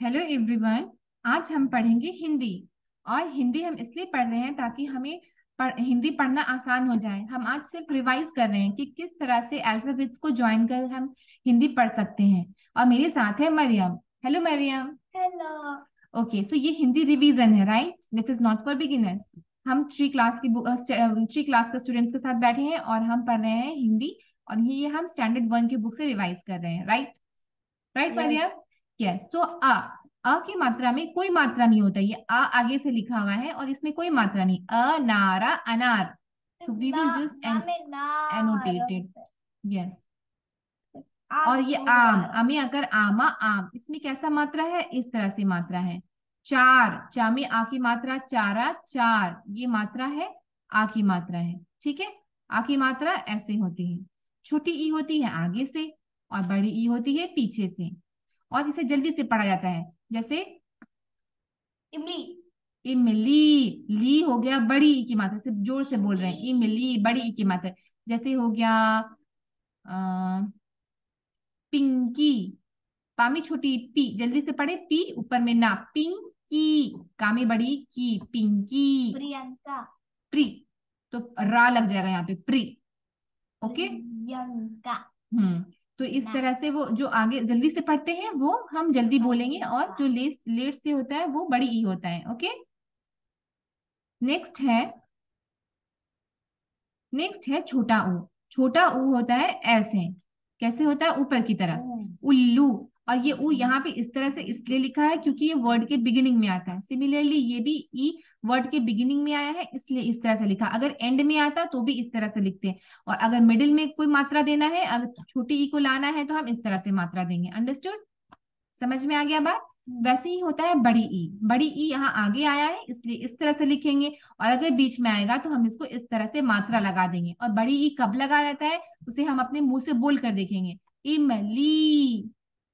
Hello everyone. आज हम पढ़ेंगे हिंदी। और हिंदी हम इसलिए पढ़ रहे हैं ताकि हमें हिंदी पढ़ना आसान हो जाए। हम आज सिर्फ रिवाइज कर रहे हैं कि किस तरह से अल्फाबेट्स को ज्वाइन कर हम हिंदी पढ़ सकते हैं। और मेरे साथ है Mariam. Hello Mariam. Hello. Okay, so ये हिंदी रिवीजन है, right? This is not for beginners. हम थ्री क्लास के स्टूडेंट्स के साथ बैठे हैं और हम पढ़ रहे हैं हिंदी। और ये हम स्टैंडर्ड 1 की बुक से रिवाइज कर रहे हैं, right? Right yes. Mariam? Yes. So अ की मात्रा में कोई मात्रा नहीं होता। ये आ आगे से लिखा हुआ है और इसमें कोई मात्रा नहीं। नारा अनार। सो वी ना विल जस्ट ना में ना एनोटेट इट। होता है। यस। और आम ये हो गया। आम, अमे अगर आमा आम, इसमें कैसा मात्रा है? इस तरह से मात्रा है। चार, चा में आ की मात्रा चारा चार, ये मात्रा है, आ की मात्रा है। ठीक है। आ की मात्रा ऐसे होती है। छोटी ई होती है आगे से और बड़ी ई होती है पीछे से। और इसे जल्दी से पढ़ा जाता है। जैसे इमली। इमली। ली हो गया बड़ी ई की मात्रा, सिर्फ जोर से बोल रहे हैं, इमली। इमली बड़ी ई की मात्रा। जैसे हो गया पिंकी। पामी छोटी पी, जल्दी से पढ़े, पी ऊपर में ना, पिंकी। कामी बड़ी की, पिंकी। प्रियंका। प्री, तो रा लग जाएगा यहाँ पे, प्री। ओके। प्रियंका। तो इस ना। तरह से वो जो आगे जल्दी से पढ़ते हैं वो हम जल्दी बोलेंगे, और प्रियंका। जो लेट लेट से होता है वो बड़ी ई होता है। ओके। नेक्स्ट है, नेक्स्ट है छोटा ऊ। छोटा ऊ होता है ऐसे। कैसे होता है? ऊपर की तरफ, उल्लू। और ये ऊ यहाँ पे इस तरह से इसलिए लिखा है क्योंकि ये वर्ड के बिगिनिंग में आता है। सिमिलरली ये भी ई वर्ड के बिगिनिंग में आया है, इसलिए इस तरह से लिखा। अगर एंड में आता तो भी इस तरह से लिखते हैं। और अगर मिडिल में कोई मात्रा देना है, अगर छोटी ई को लाना है, तो हम इस तरह से मात्रा देंगे। अंडरस्टूड? समझ में आ गया बात? वैसे ही होता है बड़ी ई। बड़ी ई यहाँ आगे आया है इसलिए इस तरह से लिखेंगे। और अगर बीच में आएगा तो हम इसको इस तरह से मात्रा लगा देंगे। और बड़ी ई कब लगा जाता है उसे हम अपने मुंह से बोल कर देखेंगे। इमली।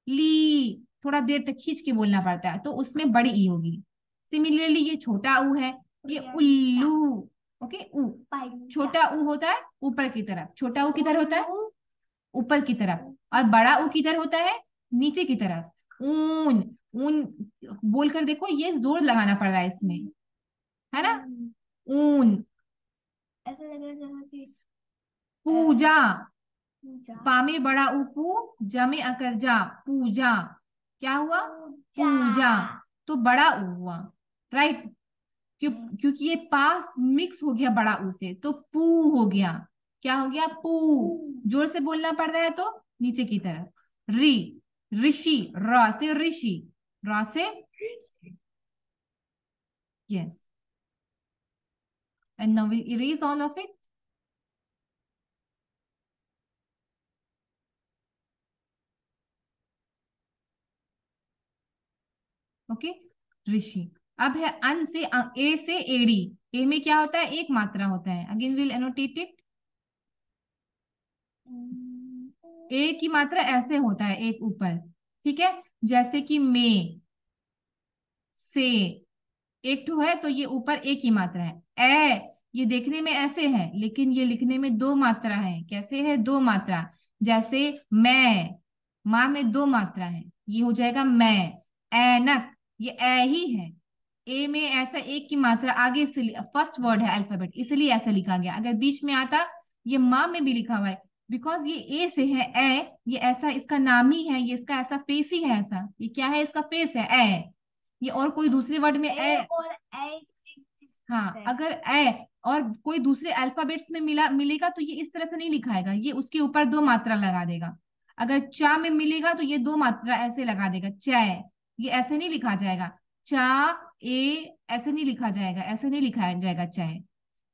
ली थोड़ा देर तक खींच के बोलना पड़ता है, तो उसमें बड़ी ई होगी। सिमिलरली ये छोटा ऊ है, ये प्रियंका। उल्लू। ओके। ऊ, पाइका। छोटा ऊ होता है ऊपर की तरफ। छोटा ऊ किधर होता है? उल्लू। ऊपर की तरफ। और बड़ा ऊ किधर होता है? नीचे की तरफ। ऊन। ऊन बोलकर देखो, ये जोर लगाना पड़ रहा है इसमें, है ना? ऊन। ऐसा लग रहा है कि पूजा। पूजा। पामे बड़ा ऊपू, जमे अकर जा, पूजा। क्या हुआ? पूजा। पूजा। तो बड़ा ऊ हुआ, राइट? क्योंकि ये पास मिक्स हो गया बड़ा ऊ से, तो पू हो गया। क्या हो गया? पू। जोर से बोलना पड़ रहा है तो नीचे की तरफ। री, ऋषि। र से ऋषि, र से, yes. And now we'll erase all of it. Okay. ऋषि। अब है अन से ए से एडी। ए में क्या होता है? एक मात्रा होता है। Again will annotate it. ए की मात्रा ऐसे होता है, एक ऊपर। ठीक है। जैसे कि में, से, एक ठो है तो ये ऊपर एक ही मात्रा है। ए, ये देखने में ऐसे है लेकिन ये लिखने में दो मात्रा है। कैसे है? दो मात्रा। जैसे मैं, माँ में दो मात्रा है, ये हो जाएगा मैं। ऐनक, ये ए ही है। ए में ऐसा एक की मात्रा आगे से, फर्स्ट वर्ड है अल्फाबेट, इसलिए ऐसा लिखा गया। अगर बीच में आता, ये माँ में भी लिखा हुआ है, बिकॉज ये ए से है। ए, ये ऐसा इसका नाम ही है, ये इसका ऐसा फेस ही है। ऐसा ये क्या है? इसका फेस है ए। ये और कोई दूसरे वर्ड में ए ए, और ए हाँ, अगर ए और कोई दूसरे अल्फाबेट्स में मिलेगा तो ये इस तरह से नहीं लिखाएगा, ये उसके ऊपर दो मात्रा लगा देगा। अगर चा में मिलेगा तो ये दो मात्रा ऐसे लगा देगा, चै। ये ऐसे नहीं लिखा जाएगा, चा ए, ऐसे नहीं लिखा जाएगा, ऐसे नहीं लिखा जाएगा चै।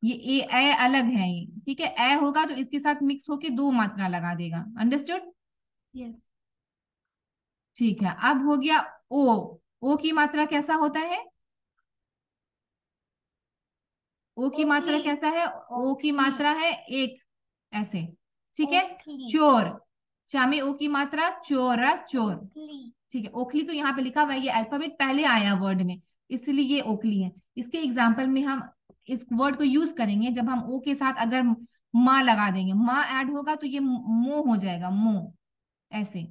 ये ए अलग है ये, ठीक है? ए होगा तो इसके साथ मिक्स होके दो मात्रा लगा देगा। अंडरस्टूड? यस। ठीक है। अब हो गया ओ। ओ की मात्रा कैसा होता है? ओ की मात्रा ओखली। कैसा है? ओ की ओखली। मात्रा है एक, ऐसे। ठीक है। ओखली। चोर। चा में ओ की मात्रा चोरा चोर। ओखली। ठीक है। ओखली तो यहाँ पे लिखा हुआ है, ये अल्फाबेट पहले आया वर्ड में, इसलिए ये ओखली है। इसके एग्जाम्पल में हम इस वर्ड को यूज करेंगे जब हम ओ के साथ अगर माँ लगा देंगे, माँ ऐड होगा तो ये मो हो जाएगा, मो। ऐसे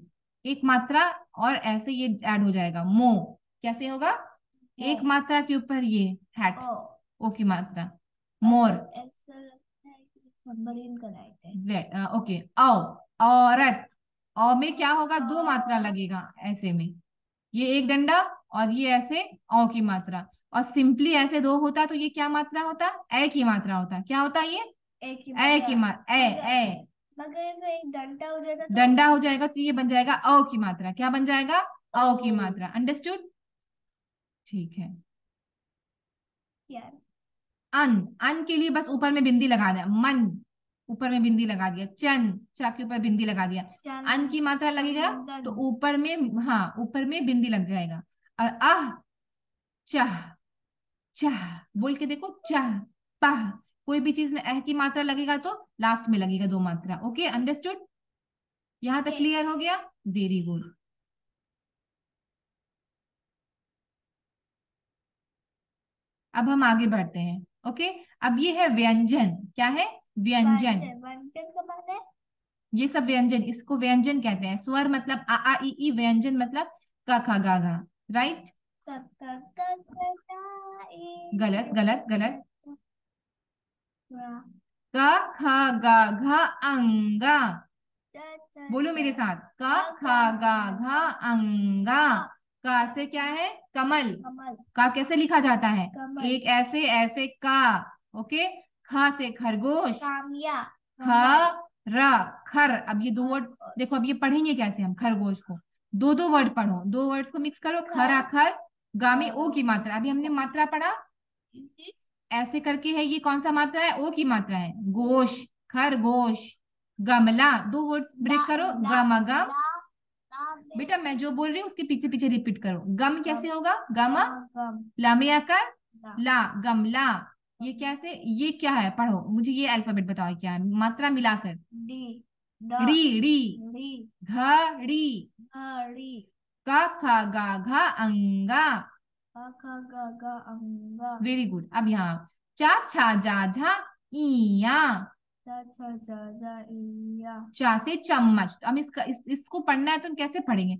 एक मात्रा और ऐसे ये ऐड हो जाएगा मो। कैसे होगा? एक मात्रा के ऊपर ये हैट, ओ की मात्रा, मोर। ऐसा लगता है कि सबमरीन का राइट है। ओके, औ, औरत। औ में क्या होगा? दो मात्रा लगेगा ऐसे में, ये एक डंडा और ये ऐसे औ की मात्रा। और सिंपली ऐसे दो होता तो ये क्या मात्रा होता? ए की मात्रा होता। क्या होता ये? एक ही ए की मात्रा। ए। मगर इसमें एक डंडा हो जाएगा तो डंडा हो जाएगा तो ये बन जाएगा औ की मात्रा। क्या बन जाएगा? औ की मात्रा। अंडरस्टूड? ठीक है। यार अन, अन के लिए बस ऊपर में बिंदी लगा दिया। मन, ऊपर में बिंदी लगा दिया। चन, चा के ऊपर बिंदी लगा दिया। अन की मात्रा लगेगा तो ऊपर में, हाँ ऊपर में बिंदी लग जाएगा। और आह, चाह, चाह बोल के देखो, चाह, पाह। कोई भी चीज में एह की मात्रा लगेगा तो लास्ट में लगेगा दो मात्रा। Okay, understood? यहां तक क्लियर हो गया? Very good. अब हम आगे बढ़ते हैं। ओके, अब ये है व्यंजन। क्या है? व्यंजन। व्यंजन का मतलब है ये सब व्यंजन, इसको व्यंजन कहते हैं। स्वर मतलब आ आ ई ई, व्यंजन मतलब क ख ग घ। राइट? गलत गलत गलत। क ख ग घ अंगा। बोलो मेरे साथ, क ख ग घ अंगा। का से क्या है? कमल। कमल। का कैसे लिखा जाता है? कमल। एक ऐसे ऐसे का। ओके, ख से खरगोश। कामिया। ख, र, खर। अब ये दो वर्ड देखो, अब ये पढ़ेंगे कैसे हम खरगोश को? दो दो वर्ड पढ़ो, दो वर्ड्स को मिक्स करो। खरा खर, गा में ओ की मात्रा। अभी हमने मात्रा पढ़ा ऐसे करके है, ये कौन सा मात्रा है? ओ की मात्रा है। गोश, खरगोश। गमला, दो वर्ड्स ब्रेक करो। गम गम। बेटा मैं जो बोल रही हूँ उसके पीछे पीछे रिपीट करो। गम कैसे होगा? गम, ला में आकर ला, गमला। ये कैसे? ये क्या है? पढ़ो, मुझे ये अल्फाबेट बताओ क्या है, मात्रा मिलाकर। डी, डी, डी, डी, घड़ी। घड़ी। क ख ग घ अंगा। अंगा। Very good. अब यहाँ चा छा जा झा इया। चा से चम्मच। तो हम इसको पढ़ना है तो हम कैसे पढ़ेंगे?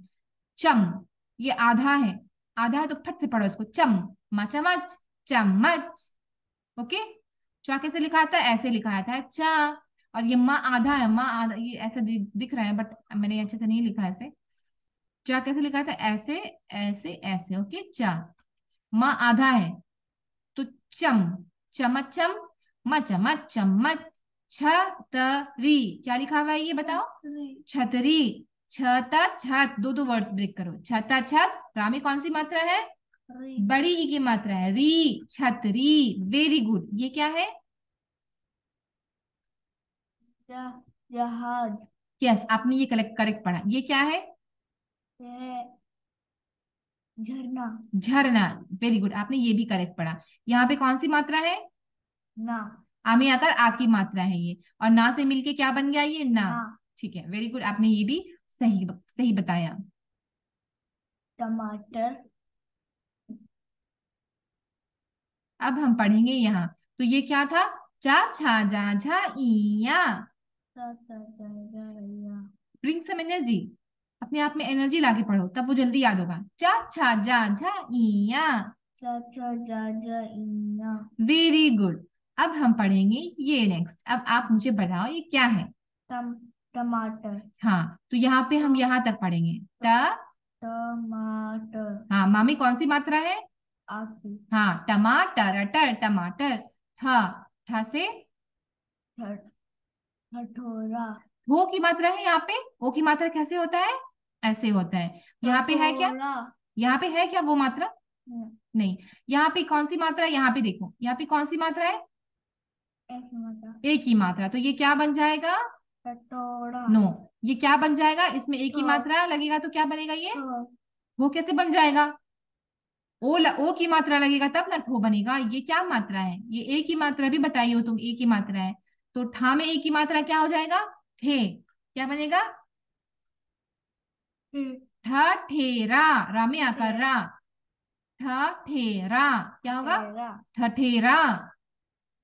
चम, ये आधा है, आधा है तो फट से पढ़ो इसको। चम, चमच, चम्मच। ओके, चा कैसे लिखा था? ऐसे लिखा था चा। और ये माँ आधा है, माँ आधा, ये ऐसे दिख रहा है बट मैंने अच्छे से नहीं लिखा है ऐसे। चा कैसे लिखा था? ऐसे ऐसे ऐसे। ओके, चा। माँ आधा है तो चम, चमचम, मचमच, चम्मच। छतरी, क्या लिखा हुआ है ये बताओ? छतरी। छता छत, दो दो वर्ड्स ब्रेक करो। छता छत, रा में कौन सी मात्रा है? बड़ी ई की मात्रा है, री। छतरी। Very good. ये क्या है? जहाज। यस, आपने ये करेक्ट करेक्ट पढ़ा। ये क्या है? झरना। झरना। वेरी गुड, आपने ये भी करेक्ट पढ़ा। यहाँ पे कौन सी मात्रा है? ना। आ में आकर आ की मात्रा है ये, और ना से मिलके क्या बन गया? ये ना। ठीक है, वेरी गुड, आपने ये भी सही सही बताया। टमाटर। अब हम पढ़ेंगे यहाँ, तो ये क्या था? चा छा जा झा इया। ब्रिंग सम एनर्जी, अपने आप में एनर्जी लाके पढ़ो तब वो जल्दी याद होगा। चा छा जा झा इया। Very good. अब हम पढ़ेंगे ये नेक्स्ट। अब आप मुझे बताओ ये क्या है? टमाटर। हाँ, तो यहाँ पे हम यहाँ तक पढ़ेंगे। टमाटर। हाँ, मामी कौन सी मात्रा है? आखिर। हाँ, टमाटर, अटर, टमाटर। ठ, ठ से कटोरा। वो की मात्रा है यहाँ पे। ओ की मात्रा कैसे होता है? ऐसे होता है। यहाँ पे है क्या? यहाँ पे है क्या वो मात्रा? नहीं। यहाँ पे कौन सी मात्रा है? यहाँ पे देखो, यहाँ पे कौन सी मात्रा है? एक ही मात्रा। तो ये क्या बन जाएगा? कटोरा। नो, ये क्या बन जाएगा? इसमें एक ही मात्रा लगेगा तो क्या बनेगा ये? वो कैसे बन जाएगा? ओ की मात्रा लगेगा तब ना ठो बनेगा। ये क्या मात्रा है? ये एक ही मात्रा भी बताई हो तुम, एक ही मात्रा है। तो ठा में एक ही मात्रा क्या हो जाएगा? थे। क्या बनेगा? ठ ठेरा, रा में आकर रा। ठ ठेरा, क्या होगा? ठठेरा।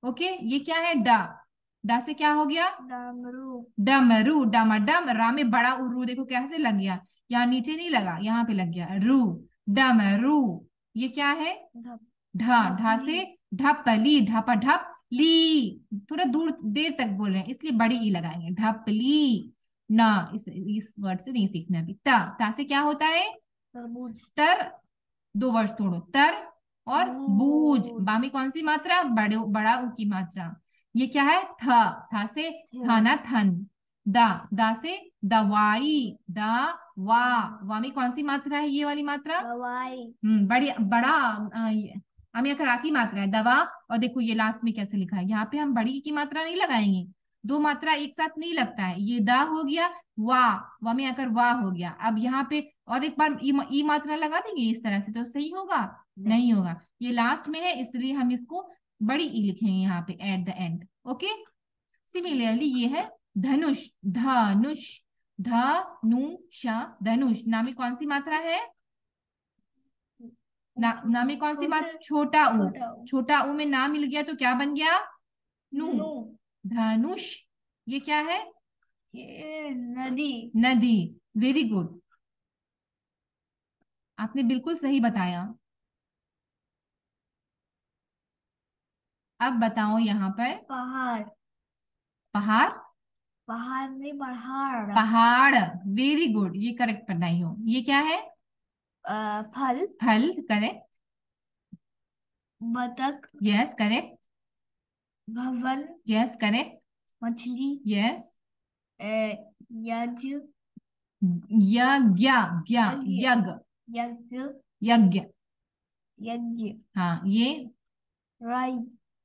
ओके, ये क्या है? डा, डा से क्या हो गया? डमरू। डमरू, डमाडम। रा में बड़ा उर्रू देखो कैसे लग गया। यहाँ नीचे नहीं लगा, यहाँ पे लग गया, रू, डम है रू। ये क्या है? ढप ढा, ढा ढपली। से ढपली, ढपा ढप ली, थोड़ा दूर देर तक बोल रहे हैं इसलिए बड़ी ई लगाएंगे, ढपली ना। इस वर्ड से नहीं सीखना अभी। ता, ता से क्या होता है? तरबूज। तर, दो वर्ड तोड़ो, तर और बूझ। बूज। बा में कौन सी मात्रा? बड़े बड़ा ऊ की मात्रा। ये क्या है? थ, था से थे। थाना थन। दा, दा से दवाई, दा वा में कौन सी मात्रा है? ये वाली मात्रा। दवाई। बड़ी बड़ा हम यहाँ करा की मात्रा है दवा। और देखो ये लास्ट में कैसे लिखा है, यहाँ पे हम बड़ी की मात्रा नहीं लगाएंगे, दो मात्रा एक साथ नहीं लगता है। ये दा हो गया, वा में आकर वाह हो गया। अब यहाँ पे और एक बार ई मात्रा लगा देंगे इस तरह से, तो सही होगा? नहीं होगा। ये लास्ट में है इसलिए हम इसको बड़ी ई लिखेंगे यहाँ पे at the end. Okay. Similarly ये है धनुष, धनुष, धनुष, धनुष। नाम में कौन सी मात्रा है? ना में कौन सी मात्रा? छोटा ऊ। छोटा ऊ। छोटा ऊ में ना मिल गया तो क्या बन गया? नु। नु। धनुष। ये क्या है? ये नदी। नदी। वेरी गुड, आपने बिल्कुल सही बताया। अब बताओ यहाँ पर। पहाड़। पहाड़, पहाड़ नहीं पहाड़। पहाड़, वेरी गुड, ये करेक्ट बनाई हो। ये क्या है? फल। फल, करेक्ट। बतख। Yes correct. भवन। Yes correct. मछली। यस। यज्ञ। यज्ञ, यज्ञ। यज्ञ, यज्ञ। यज्ञ। यज्ञ। हाँ ये राई।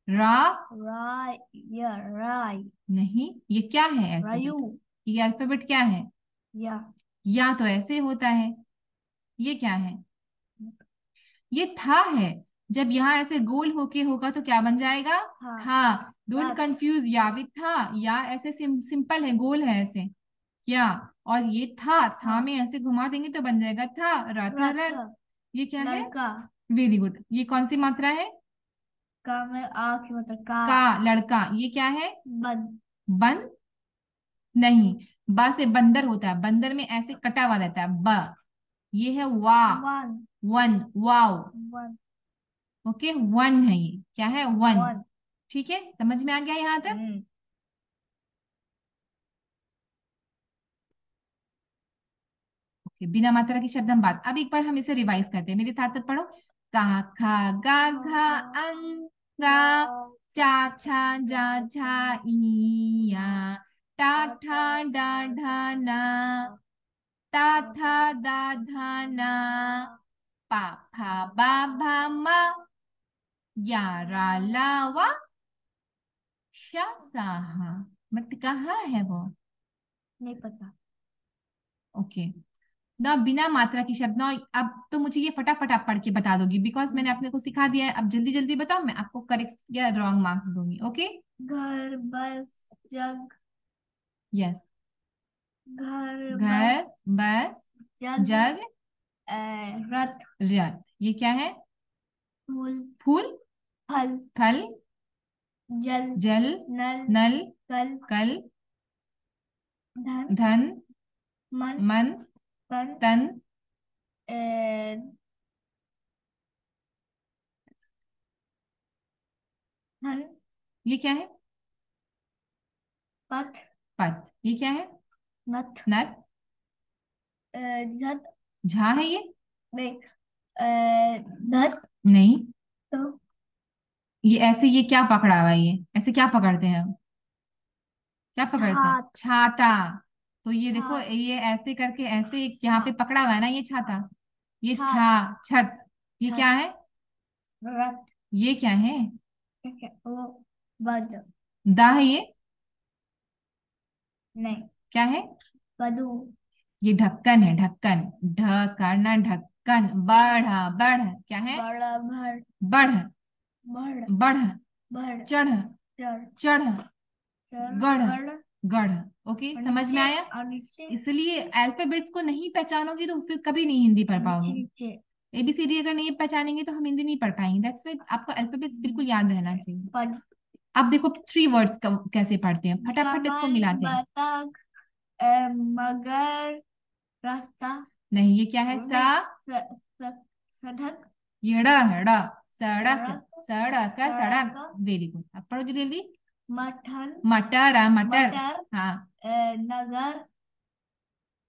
रा राई। या राई। नहीं, ये क्या है रायु। अल्फाबेट? ये अल्फाबेट क्या है? या तो ऐसे होता है। ये क्या है? ये था है। जब यहाँ ऐसे गोल होके होगा तो क्या बन जाएगा? था। था। Don't Rath. कंफ्यूज, या विथ था। या ऐसे सिंपल है, गोल है ऐसे। क्या? और ये था में ऐसे घुमा देंगे तो बन जाएगा था, रथ, रथ। रथ। ये क्या है? लड़का। Very good. ये कौन सी मात्रा है? का में आ की मतलब का। का, लड़का। ये क्या है? बन। बन, नहीं। बा से बंदर होता है, बंदर में ऐसे कटा हुआ रहता है ब। ये है वा, one. One, wow. One. Okay, one है ये, क्या है? वन। वन। ठीक है, समझ में आ गया यहाँ तक? हम्म। ओके, बिना मात्रा के शब्द हम बात। अब एक बार हम इसे रिवाइज करते हैं, मेरे साथ साथ पढ़ो। का, खा, गा, घा, अंग, गा, चा, छा, जा, झा, ई, या, टा, ठा, डा, ढा, ना, ता, था, दा, धा, ना, पा, फा, बा, भा, मा, या, रा, ला, वा, शा, सा, हा। बट कहाँ है वो? नहीं पता। ओके। ना बिना मात्रा की शब्द ना। अब तो मुझे ये फटाफट आप पढ़ के बता दोगी, बिकॉज मैंने अपने को सिखा दिया है। अब जल्दी जल्दी बताओ, मैं आपको करेक्ट या रॉन्ग मार्क्स दूंगी। ओके। घर बस जग। यस। घर घर, बस बस, जग। जग, रथ। रथ। ये क्या है? फूल। फूल, फल। फल, जल। जल, नल। नल, कल। कल, धन। धन, मन। मन, तन। तन, अ, धन। ये क्या है? पथ। पत। ये क्या है? नथ। नथ। झट। झा है ये? नहीं। धत। नहीं। तो ये ऐसे, ये क्या पकड़ा हुआ है? ये ऐसे क्या पकड़ते हैं हम? क्या पकड़ते हैं? छात। छाता। तो ये देखो, छात। ये ऐसे करके ऐसे यहाँ पे हाँ। पकड़ा हुआ है ना, ये छाता। ये छात। छत। ये क्या छत। है? रथ। ये क्या है? ठीक है वो बद। दा है ये? नहीं। क्या है? बदू। ये ढक्कन है, ढक्कन। ढ करना, ढक्कन। बढ़, बढ़, क्या है? बड़ा भर। बढ़, बढ़। बढ़, बढ़। चढ़, चढ़। चढ़, चढ़। गढ़, गढ़। गढ़। ओके, और समझ में नीचे। आया? और नीचे। इसलिए अल्फाबेट्स को नहीं पहचानोगे तो फिर कभी नहीं हिंदी पढ़ नीचे पाओगे। नीचे। एबीसीडी अगर नहीं पहचानेंगे तो हम हिंदी नहीं पढ़ पाएंगे। दैट्स वाई आपको अल्फाबेट्स बिल्कुल याद रहना चाहिए। पद। अब देखो थ्री वर्ड्स कैसे पढ़ते हैं, फटाफट इसको कमल। मिलाते हैं। बतख। मगर। रास्ता। नहीं, ये क्या है? सा, सड़क। येड़ा हेड़ा, सड़क, सड़क। सड़क का सड़क। सड़क। वेरी गुड, अब पढ़ो जल्दी जल्दी। मठन। मटर, मटर। मटर। हाँ। नगर।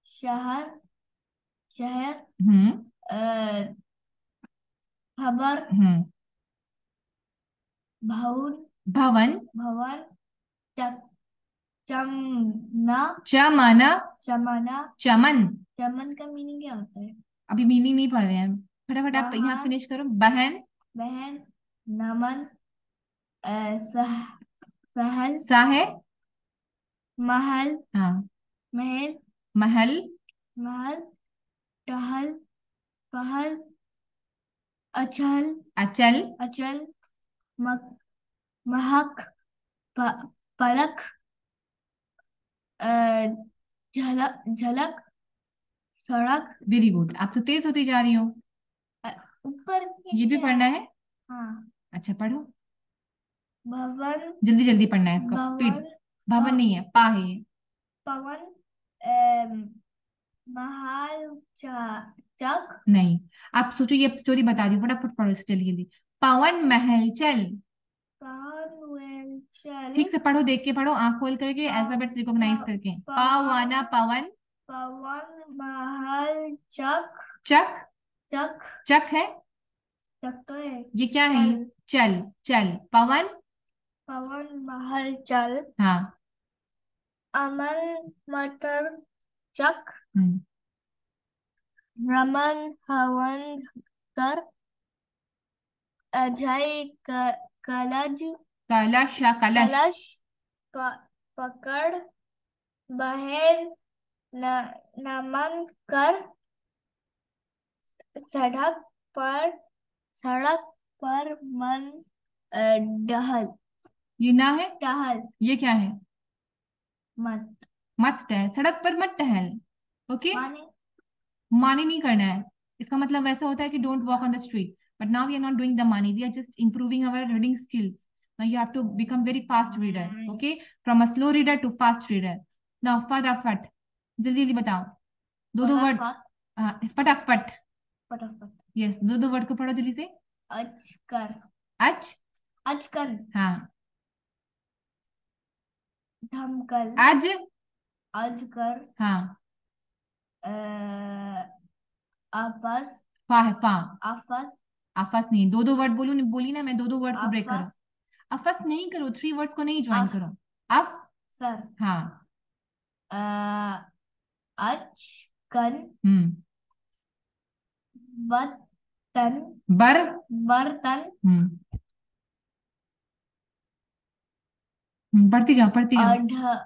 शहर। शहर। हम्म। अ, खबर। हम्म। भवन। भवन। भवन। च- चमना। चमन। चमना। चमन। चमन का मीनिंग क्या होता है? अभी मीनिंग नहीं पढ़ रहे हैं, फटाफट आप यहाँ बहन। फिनिश करो। बहन। बहन। नमन। सहल। साहे। महल। हाँ। महल। महल। महल। टहल। पहल। अचल। अचल। अचल। मक, महक। प, पलक। अ, झलक। झलक। सड़क। वेरी गुड, आप तो तेज होती जा रही हो। अ, ऊपर ये भी क्या पढ़ना है? है? हाँ। अच्छा पढ़ो, भवन। जल्दी जल्दी पढ़ना है इसको, स्पीड। भवन। भवन प, नहीं है, पा है ये। पवन। महाल। चक। नहीं, आप सोचो, ये स्टोरी बता दी, फटाफट पढ़ो इसे जल्दी जल्दी। पवन महल चल। पवन चल। ठीक से पढ़ो, देख के पढ़ो, आंख खोल करके, प- अल्फाबेट्स रिकॉग्नाइज करके। पावाना पवन। पवन। पवन महल चक। चक। चक। चक है? चक तो है। ये क्या है ये? चल। चल। चल पवन। पवन महल चल। हाँ। अमन मटर चक। हम्म। रमन हवन कर। अजय कलज। कलश, कलश। कलश। प, पकड़। बहन। न, नमन कर। सड़क पर। सड़क पर मन। डहल। ये ना है? टहल। ये क्या है? मत। मत टहल, सड़क पर मत टहल। ओके। माने। मानी नहीं करना है, इसका मतलब वैसा होता है कि don't walk on the street, but now we are not doing the मानी, we are just improving our reading skills. Now you have to become very fast reader, okay, from a slow reader to fast reader. Now फटाफट जल्दी जल्दी बताओ, दो दो word. फटाफट। फटाफट। फटाफट। यस, दो दो वर्ड को पढ़ो जल्दी से। अजकर। अच। अजकल। हाँ। धमकल। आज। अजकर। हाँ। अ, आपस। फा है, फा। आपस। आफस नहीं, दो दो वर्ड बोलू, नहीं बोली ना मैं, दो दो वर्ड को ब्रेक करो। आपस। अफस नहीं करो, थ्री वर्ड्स को नहीं ज्वाइन अफ करो। अफ। सर। हाँ। अचकन। हम्म। बर्तन। बर। बर्तन। हम्म। पढ़ती जाओ पढ़ती जाओ। अध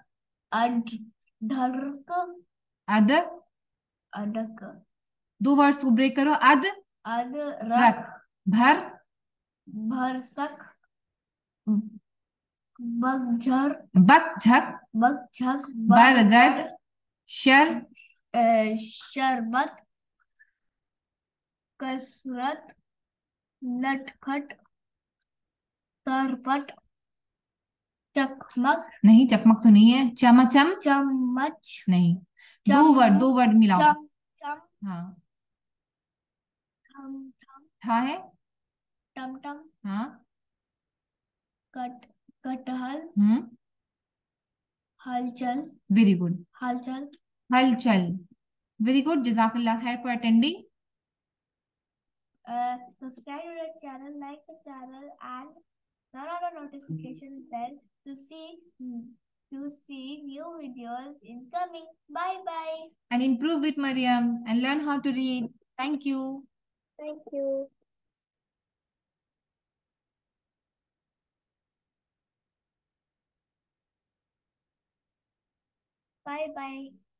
अधर्क। अद। अडक। दो वर्ड्स को ब्रेक करो। अद। अदरक। रक। भर। भरसक। बगझर। बक झक। बगझक। बरगद। बरगद। शर। शरबत। कसरत। नटखट। तरपट। चकमक। नहीं, चकमक तो नहीं है। चमचम। चम्मच। नहीं। दो चम वर्ड, दो वर्ड मिलाओ। चम चम। हाँ। थम थम। था है। टम टम। हाँ। कट कटहल। हम्म। हलचल। Very good. हलचल। हलचल। वेरी गुड, जजाकल्ला खैर for attending. Subscribe to the channel, like the channel, and turn on the notification bell to see new videos incoming. Bye bye. And improve with Mariam and learn how to read. Thank you. Thank you. Bye bye.